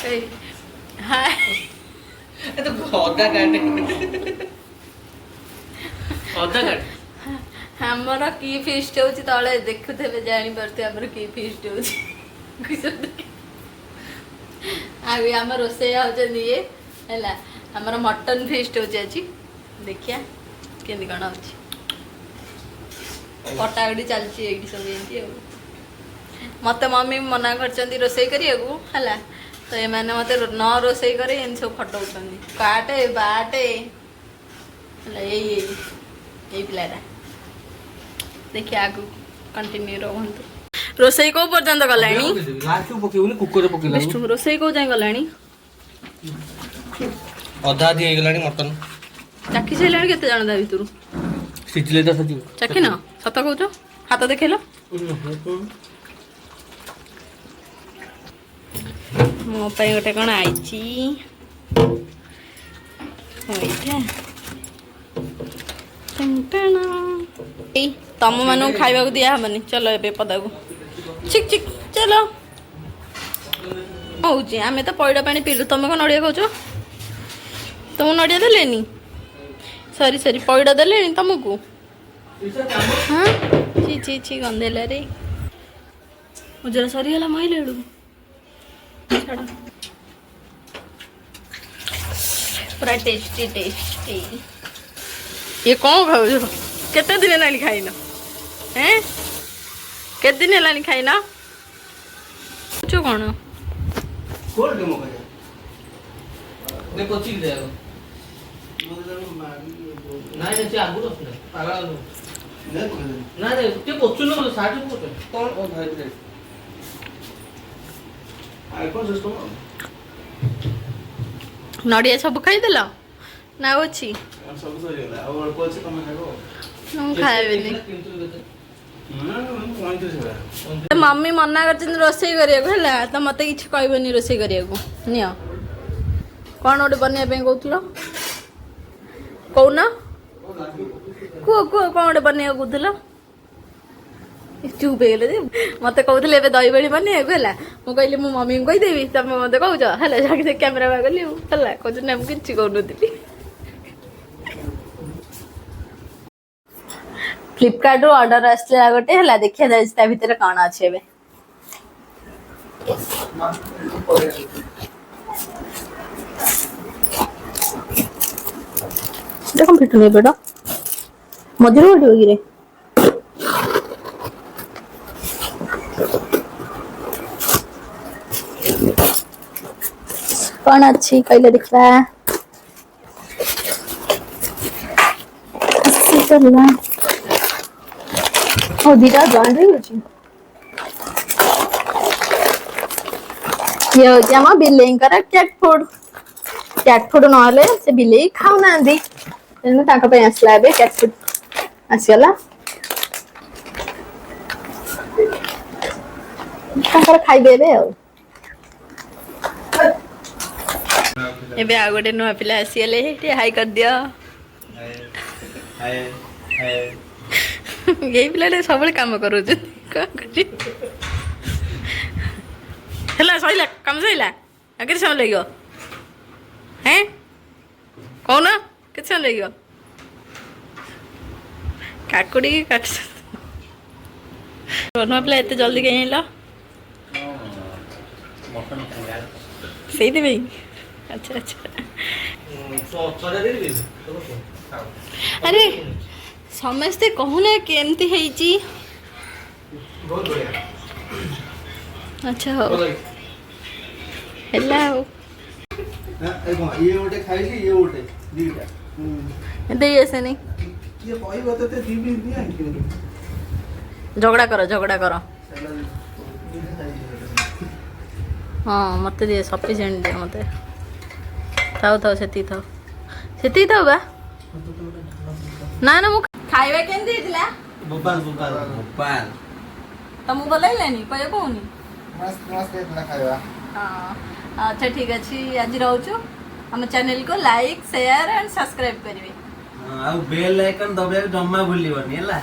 हाय ए तो अदा काटे अदा काटे हमर की फीस्ट होची तळे देखुथेबे जानि परते हमर की फीस्ट होची आगे हमर रोसे होचे दिए हैला हमर मटन फीस्ट होची अछि देखिया केंदी कोन होची पटागडी चलची एडी सब एंती मत मम्मी मना करचंदी रोसे करियागु हैला तो ये मैंने मत न रोसे करे इन सब फटौचंदी काटे बाटे हैला यही पिलाटा देखिए आगु कंटिन्यू रहंतु रोसई को पर्यंत गलाणी लास्ट पकेउनी कुकर पकेला बेस्ट रोसई को जाय गलाणी अधा दी गलाणी मटन चाकी छैलाणी केते जान दा भितरु सिजले त सजी चाकी न सत कहउछ हाथ देखेलो मो पई गोटे कोन आइची होइठा टंटना ए तम मानु खाइबा को दिया हबनी चलो एबे पदा को चिक चिक चलो होउची आमे तो पइडा पानी पीलु तमे को नडिया कहउछ तुम नडिया देलेनी सॉरी सॉरी पइडा देलेनी तुमको हां ची ची ची गंदेला रे उजरा सरी हला महिलेडू छाड़ पूरा टेस्टी टेस्टी ये कौन खाऊ केते दिन लानी खाइना हैं केते दिन लानी खाइना पूछो कौन कोल के मो खाया देखो चिक दे नाही ते आगु रस नाही पागळा नाही नाही ते पोचून नको 60 पोच कोण ओ भाई रे आईफोन सिस्टम नडिया सब खाई देला ना अछि सब सरी गला और अल्प अछि तमे खाइबो हम खाइबेनी मम्मी मना कर रोसई करा तो मत कि कहबनी रोसई करा नियो कौन गोटे बनवाई कहल कौन कुह कुह कौन गोटे बनवा कहल चुप हो गले मत कहते दही बड़ी बनवाक है मुझे कहली मो मम्मी को कहीदेवी तुम मत कौच है जाके कैमेरा बाग गली है कहते ना मुझे कि कहनी फ्लिपकार्ट रू ऑर्डर आसला गोटे है देखिए जाए भितर कौन अच्छे देख फिटुनी बेटा मझे उठो कि कौन अच्छी कहले देखला चलना ओ दीदा जान रही हो ये हो जामा बिल्ली कर कैट फूड नहले से बिल्ली खाऊ ना दी तेनु ताका पे आसला बे कैट फूड आसिला ताकर खाई देबे आ एबे आ गोटे नुआ पिला आसिले हे हाई कर दियो हाय हाय यही पिलाटे सब काम करूँ सैला कम सैला के समय लगे हैं कौन के समय लगे काकुड़ी काट नुआ पिला एत जल्दी कहीं से अच्छा अच्छा अरे समस्ते कहूना केमती है अच्छा हो हेला हो ये ओटे खाइली ये ओटे दीटा दे ऐसे नहीं ये कोई बात ते दी भी नहीं आंकी झगड़ा करो हाँ मत दे सफिशिएंट दे मत थाओ सेती थाओ बा ना ना मु खाइबा केंदी हितला भोपाल तमु बोलैलानी कय कोनी मस्त इतना खाइबा हां अच्छा ठीक अछि आज रहउछु हम चैनल को लाइक शेयर एंड सब्सक्राइब करिवे आ बेल आइकन दबाए जम्मा भूलिबनी हला